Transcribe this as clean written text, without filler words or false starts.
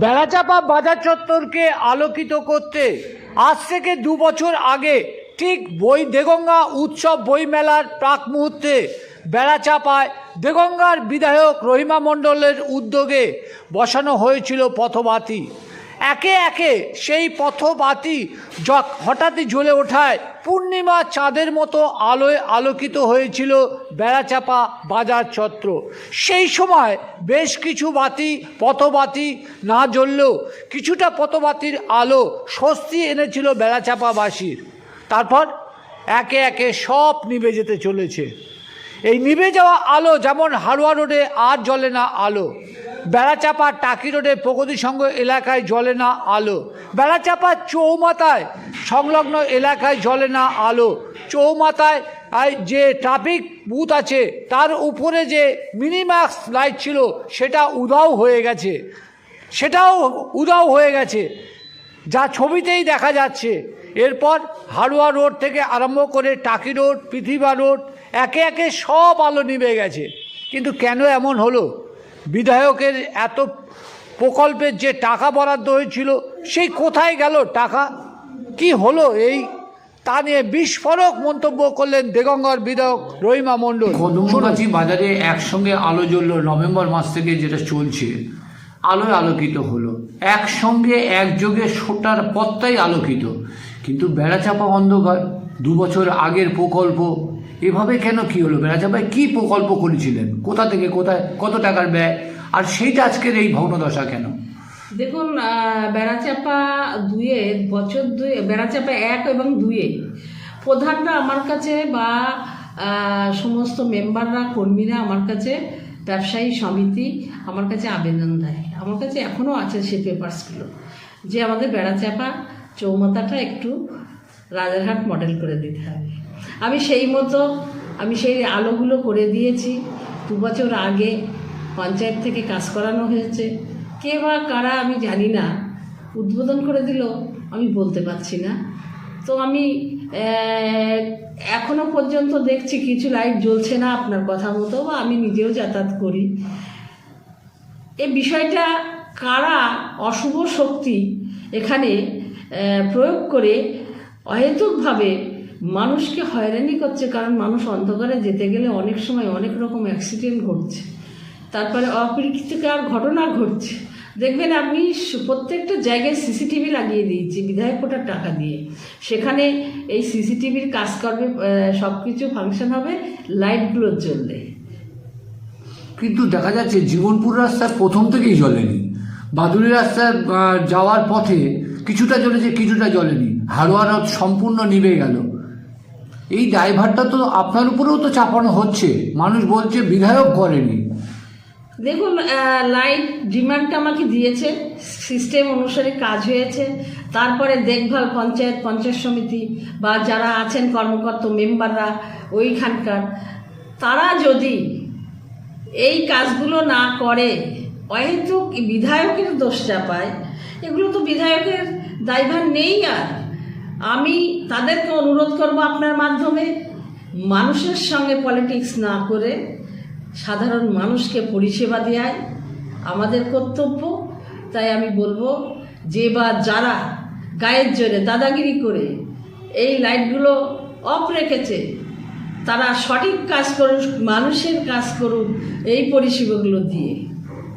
বেড়াচাপা বাজার চত্বরকে আলোকিত করতে আজ থেকে 2 বছর আগে ঠিক দেগঙ্গা উৎসব বইমেলার প্রাক মুহূর্তে বেড়াচাপায় দেগঙ্গার বিধায়ক রহিমা মণ্ডলের উদ্যোগে বসানো হয়েছিল পথবাতি। একে একে সেই পথবাতি হঠাৎই জ্বলে ওঠায় পূর্ণিমা চাঁদের মতো আলোয় আলোকিত হয়েছিল বেড়াচাপা বাজার চত্বর। সেই সময় বেশ কিছু পথবাতি না জ্বললেও কিছুটা পথবাতির আলো স্বস্তি এনেছিল বেড়াচাপাবাসীর। তারপর একে একে সব নিভে যেতে চলেছে। এই নিভে যাওয়া আলো যেমন হাড়োয়া রোডে আর জ্বলে না আলো, বেড়াচাপা টাকি রোডে প্রগতি সংঘ এলাকায় জ্বলে না আলো, বেড়াচাপা চৌমাথায় সংলগ্ন এলাকায় জ্বলে না আলো, চৌমাথায় যে ট্রাফিক বুথ আছে তার উপরে যে মিনিম্যাক্স লাইট ছিল সেটাও উধাও হয়ে গেছে, যা ছবিতেই দেখা যাচ্ছে। এরপর হাড়োয়া রোড থেকে আরম্ভ করে টাকি রোড, পৃথিবী রোড একে একে সব আলো নিভে গেছে। কিন্তু কেন এমন হলো? বিধায়কের এত প্রকল্পের যে টাকা বরাদ্দ হয়েছিল সেই কোথায় গেল টাকা? কি হলো তা নিয়ে বিস্ফোরক মন্তব্য করলেন দেগঙ্গার বিধায়ক রহিমা মণ্ডল। কদমগাছি বাজারে একসঙ্গে আলো জ্বললো নভেম্বর মাস থেকে, যেটা চলছে আলোয় আলোকিত হলো একসঙ্গে একযোগে সোটার পথটাই আলোকিত। কিন্তু বেড়াচাপা অন্ধকার। 2 বছর আগের প্রকল্প এভাবে কেন? কি হলো? বেড়াচাপায় কি প্রকল্প করেছিলেন? কোথা থেকে কোথায়, কত টাকার ব্যয়, আর সেইটা আজকের এই ভগ্নদশা কেন? দেখুন, বেড়াচাপা বেড়াচাপা 1 এবং 2 প্রধানরা আমার কাছে বা সমস্ত মেম্বাররা, কর্মীরা আমার কাছে, ব্যবসায়ী সমিতি আমার কাছে আবেদন দেয়। আমার কাছে এখনও আছে সেই পেপারসগুলো, যে আমাদের বেড়াচাপা চৌমাথাটা একটু রাজারহাট মডেল করে দিতে হবে। আমি সেই আলোগুলো করে দিয়েছি। 2 বছর আগে পঞ্চায়েত থেকে কাজ করানো হয়েছে। কে বা কারা আমি জানি না, উদ্বোধন করে দিল আমি বলতে পারছি না। তো আমি এখনো পর্যন্ত দেখছি কিছু লাইট জ্বলছে না আপনার কথা মতো, বা আমি নিজেও যাতায়াত করি। এই বিষয়টা কারা অশুভ শক্তি এখানে প্রয়োগ করে অহেতুকভাবে মানুষকে হয়রানি করছে। কারণ মানুষ অন্ধকারে যেতে গেলে অনেক সময় অনেক রকম অ্যাক্সিডেন্ট ঘটছে, তারপরে অপ্রীতিকর ঘটনা ঘটছে। দেখবেন আপনি প্রত্যেকটা জায়গায় সিসিটিভি লাগিয়ে দিয়েছি বিধায়ক কোটার টাকা দিয়ে। সেখানে এই সিসিটিভির কাজ করবে, সব কিছু ফাংশন হবে লাইটগুলো জ্বললে। কিন্তু দেখা যাচ্ছে জীবনপুর রাস্তার প্রথম থেকেই জ্বলেনি, বাদুড়ি রাস্তায় যাওয়ার পথে কিছুটা জ্বলেছে, কিছুটা জ্বলেনি, হাড়োয়া রোড সম্পূর্ণ নিভে গেল। এই ড্রাইভারটা তো আপনার উপরেও তো চাপানো হচ্ছে। মানুষ বলছে বিধায়ক করেনি। দেখুন, লাইট ডিমান্ডটা আমাকে দিয়েছে, সিস্টেম অনুসারে কাজ হয়েছে। তারপরে দেখভাল পঞ্চায়েত সমিতি বা যারা আছেন কর্মকর্তা মেম্বাররা ওইখানকার, তারা যদি এই কাজগুলো না করে অহেতুক বিধায়কের দোষ চাপায়, এগুলো তো বিধায়কের দায়ভার নেই। আর আমি তাদেরকে অনুরোধ করব আপনার মাধ্যমে, মানুষের সঙ্গে পলিটিক্স না করে সাধারণ মানুষকে পরিষেবা দেওয়াই আমাদের কর্তব্য। তাই আমি বলবো, যে বা যারা গায়ের জোরে দাদাগিরি করে এই লাইটগুলো অফ রেখেছে, তারা সঠিক কাজ করুক, মানুষের কাজ করুক এই পরিষেবাগুলো দিয়ে।